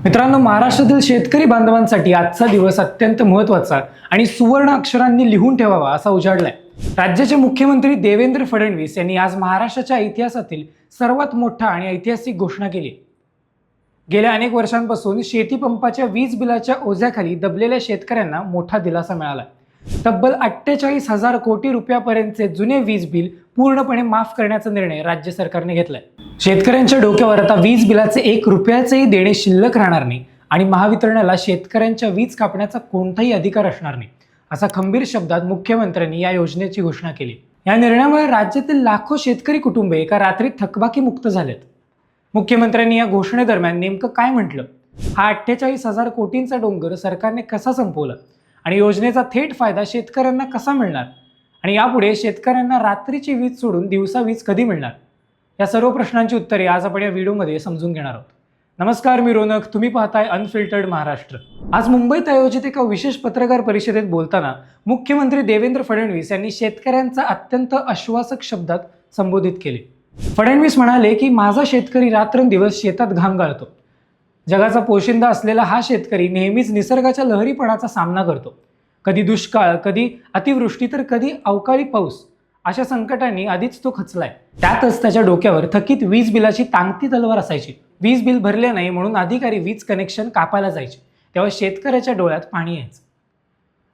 मित्रांनो, महाराष्ट्रातील शेतकरी बांधवांसाठी आजचा दिवस अत्यंत महत्त्वाचा आणि सुवर्ण अक्षरांनी लिहून ठेवावा असा उजाडलाय. राज्याचे मुख्यमंत्री देवेंद्र फडणवीस यांनी आज महाराष्ट्राच्या इतिहासातील सर्वात मोठा आणि ऐतिहासिक घोषणा केली. गेल्या अनेक वर्षांपासून शेती पंपाच्या वीज बिलाच्या ओझ्याखाली दबलेल्या शेतकऱ्यांना मोठा दिलासा मिळाला. तब्बल 48,000 कोटी रुपयापर्यंतचे जुने वीज बिल पूर्णपणे माफ करण्याचा निर्णय राज्य सरकारने घेतलाय. शेतकऱ्यांच्या डोक्यावर आता वीज बिलाचे 1 रुपयाचेही देणे शिल्लक राहणार नाही आणि महावितरणाला शेतकऱ्यांच्या वीज कापण्याचा कोणताही अधिकार असणार नाही, असा खंबीर शब्दात मुख्यमंत्र्यांनी या योजनेची घोषणा केली. या निर्णयामुळे राज्यातील लाखो शेतकरी कुटुंबे एका रात्रीत थकबाकीमुक्त झालेत. मुख्यमंत्र्यांनी या घोषणेदरम्यान नेमकं काय म्हटलं, हा 48,000 कोटींचा डोंगर सरकारने कसा संपवला आणि योजनेचा थेट फायदा शेतकऱ्यांना कसा मिळणार आणि यापुढे शेतकऱ्यांना रात्रीची वीज सोडून दिवसा वीज कधी मिळणार, या सर्व प्रश्नांची उत्तरे आज आपण या व्हिडिओमध्ये समजून घेणार आहोत. नमस्कार, मी रोनक. तुम्ही पाहताय अनफिल्टर्ड महाराष्ट्र. आज मुंबईत आयोजित एका विशेष पत्रकार परिषदेत बोलताना मुख्यमंत्री देवेंद्र फडणवीस यांनी शेतकऱ्यांचा अत्यंत आश्वासक शब्दात संबोधित केले. फडणवीस म्हणाले की माझा शेतकरी रात्रंदिवस शेतात घाम गाळतो. जगाचा पोशिंदा असलेला हा शेतकरी नेहमीच निसर्गाच्या लहरीपणाचा सामना करतो. कधी दुष्काळ, कधी अतिवृष्टी, तर कधी अवकाळी पाऊस. अशा संकटांनी आधीच तो खचलाय. त्यातच त्याच्या डोक्यावर थकीत वीज बिलाची टांगती तलवार असायची. वीज बिल भरले नाही म्हणून अधिकारी वीज कनेक्शन कापायला जायचे, तेव्हा शेतकऱ्याच्या डोळ्यात पाणी यायचं.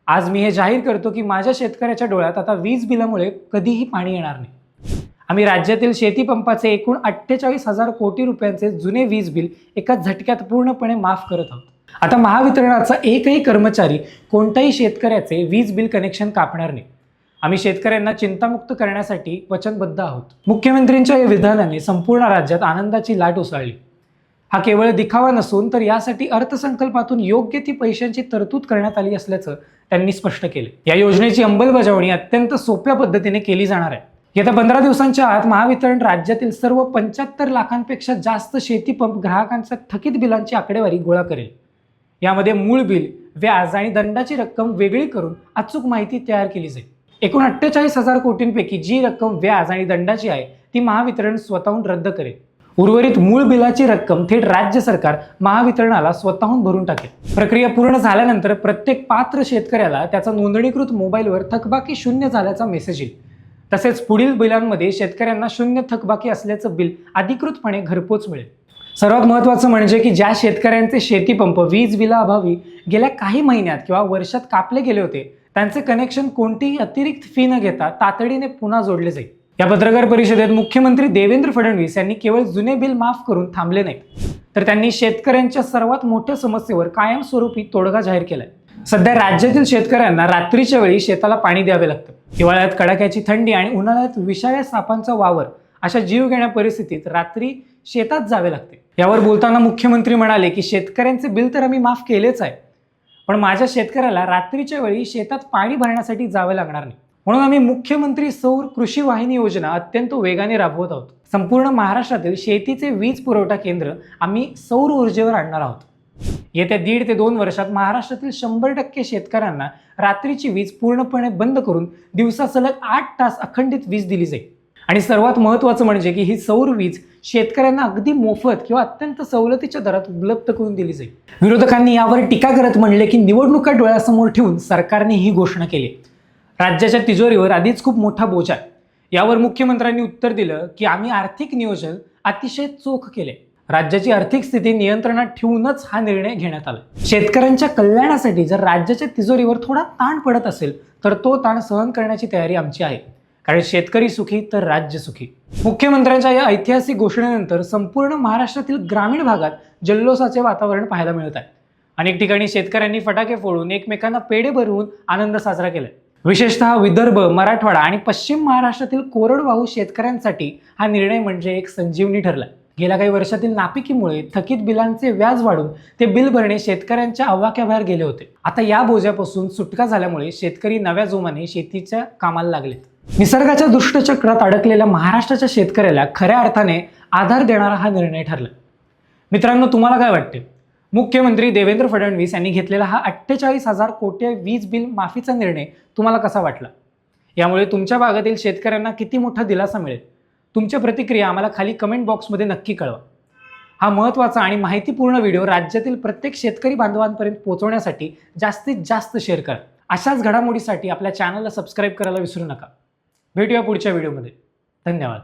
आज मी हे जाहीर करतो की माझ्या शेतकऱ्याच्या डोळ्यात आता वीज बिलामुळे कधीही पाणी येणार नाही. आम्ही राज्यातील शेती पंपाचे एकूण 48,000 कोटी रुपयांचे जुने वीज बिल एका झटक्यात पूर्णपणे माफ करत आहोत. आता महावितरणाचा एकही कर्मचारी कोणत्याही शेतकऱ्याचे वीज बिल कनेक्शन कापणार नाही. आम्ही शेतकऱ्यांना चिंतामुक्त करण्यासाठी वचनबद्ध आहोत. मुख्यमंत्र्यांच्या या विधानाने संपूर्ण राज्यात आनंदाची लाट उसळली. हा केवळ दिखावा नसून तर यासाठी अर्थसंकल्पातून योग्य ती पैशांची तरतूद करण्यात आली असल्याचं त्यांनी स्पष्ट केले. या योजनेची अंमलबजावणी अत्यंत सोप्या पद्धतीने केली जाणार आहे. येत्या 15 दिवसांच्या आत महावितरण राज्यातील सर्व 75 लाखांपेक्षा जास्त शेती पंप ग्राहकांच्या थकीत बिलांची आकडेवारी गोळा करेल. यामध्ये मूळ बिल, व्याज आणि दंडाची रक्कम वेगळी करून अचूक माहिती तयार केली जाईल. एकूण 48,000 कोटींपैकी जी रक्कम व्याज आणि दंडाची आहे ती महावितरण स्वतःहून रद्द करेल. उर्वरित मूळ बिलाची रक्कम थेट राज्य सरकार महावितरणाला स्वतःहून भरून टाकेल. प्रक्रिया पूर्ण झाल्यानंतर प्रत्येक पात्र शेतकऱ्याला त्याचा नोंदणीकृत मोबाईलवर थकबाकी शून्य झाल्याचा मेसेज येईल. तसेच पुढील बिलांमध्ये शेतकऱ्यांना शून्य थकबाकी असल्याचं बिल अधिकृतपणे घरपोच मिळेल. सर्वात महत्त्वाचं म्हणजे की ज्या शेतकऱ्यांचे शेतीपंप वीज बिलाअभावी गेल्या काही महिन्यात किंवा वर्षात कापले गेले होते, त्यांचे कनेक्शन कोणतीही अतिरिक्त फी न घेता तातडीने पुन्हा जोडले जाईल. या पत्रकार परिषदेत मुख्यमंत्री देवेंद्र फडणवीस यांनी केवळ जुने बिल माफ करून थांबले नाही, तर त्यांनी शेतकऱ्यांच्या सर्वात मोठ्या समस्येवर कायमस्वरूपी तोडगा जाहीर केलाय. सध्या राज्यातील शेतकऱ्यांना रात्रीच्या वेळी शेताला पाणी द्यावे लागतं. हिवाळ्यात कडाक्याची थंडी आणि उन्हाळ्यात विषाऱ्या सापांचा वावर, अशा जीवघेण्या परिस्थितीत रात्री शेतात जावे लागते. यावर बोलताना मुख्यमंत्री म्हणाले की शेतकऱ्यांचे बिल तर आम्ही माफ केलेच आहे, पण माझ्या शेतकऱ्याला रात्रीच्या वेळी शेतात पाणी भरण्यासाठी जावे लागणार नाही. म्हणून आम्ही मुख्यमंत्री सौर कृषी वाहिनी योजना अत्यंत वेगाने राबवत आहोत. संपूर्ण महाराष्ट्रातील शेतीचे वीज पुरवठा केंद्र आम्ही सौर ऊर्जेवर आणणार आहोत. येत्या 1.5 ते 2 वर्षात महाराष्ट्रातील 100% शेतकऱ्यांना रात्रीची वीज पूर्णपणे बंद करून दिवसा सलग 8 तास अखंडित वीज दिली जाईल. आणि सर्वात महत्त्वाचं म्हणजे की ही सौर वीज शेतकऱ्यांना अगदी मोफत किंवा अत्यंत सवलतीच्या दरात उपलब्ध करून दिली जाईल. विरोधकांनी यावर टीका करत म्हणले की निवडणुका डोळ्यासमोर ठेवून सरकारने ही घोषणा केली. राज्याच्या तिजोरीवर आधीच खूप मोठा बोज आहे. यावर मुख्यमंत्र्यांनी उत्तर दिलं की आम्ही आर्थिक नियोजन अतिशय चोख केले. राज्याची आर्थिक स्थिती नियंत्रणात ठेवूनच हा निर्णय घेण्यात आला. शेतकऱ्यांच्या कल्याणासाठी जर राज्याच्या तिजोरीवर थोडा ताण पडत असेल तर तो ताण सहन करण्याची तयारी आमची आहे, कारण शेतकरी सुखी तर राज्य सुखी. मुख्यमंत्र्यांच्या या ऐतिहासिक घोषणेनंतर संपूर्ण महाराष्ट्रातील ग्रामीण भागात जल्लोषाचे वातावरण पाहायला मिळत आहे. अनेक ठिकाणी शेतकऱ्यांनी फटाके फोडून एकमेकांना पेढे भरवून आनंद साजरा केलाय. विशेषतः विदर्भ, मराठवाडा आणि पश्चिम महाराष्ट्रातील कोरडवाहू शेतकऱ्यांसाठी हा निर्णय म्हणजे एक संजीवनी ठरलाय. गेल्या काही वर्षातील नापिकीमुळे थकीत बिलांचे व्याज वाढून ते बिल भरणे शेतकऱ्यांच्या आवाक्याबाहेर गेले होते. आता या बोजापासून सुटका झाल्यामुळे शेतकरी नव्या जोमाने शेतीच्या कामाला लागलेत. निसर्गाच्या दुष्टचक्रात अडकलेल्या महाराष्ट्राच्या शेतकऱ्याला खऱ्या अर्थाने आधार देणारा हा निर्णय ठरला. मित्रांनो, तुम्हाला काय वाटते? मुख्यमंत्री देवेंद्र फडणवीस यांनी घेतलेला हा 48,000 कोटी वीज बिल माफीचा निर्णय तुम्हाला कसा वाटला? यामुळे तुमच्या भागातील शेतकऱ्यांना किती मोठा दिलासा मिळेल? तुमच्या प्रतिक्रिया आम्हाला खाली कमेंट बॉक्समध्ये नक्की कळवा. हा महत्त्वाचा आणि माहितीपूर्ण व्हिडिओ राज्यातील प्रत्येक शेतकरी बांधवांपर्यंत पोहोचवण्यासाठी जास्तीत जास्त शेअर करा. अशाच घडामोडीसाठी आपल्या चॅनलला सबस्क्राईब करायला विसरू नका. भेटूया पुढच्या व्हिडिओमध्ये. धन्यवाद.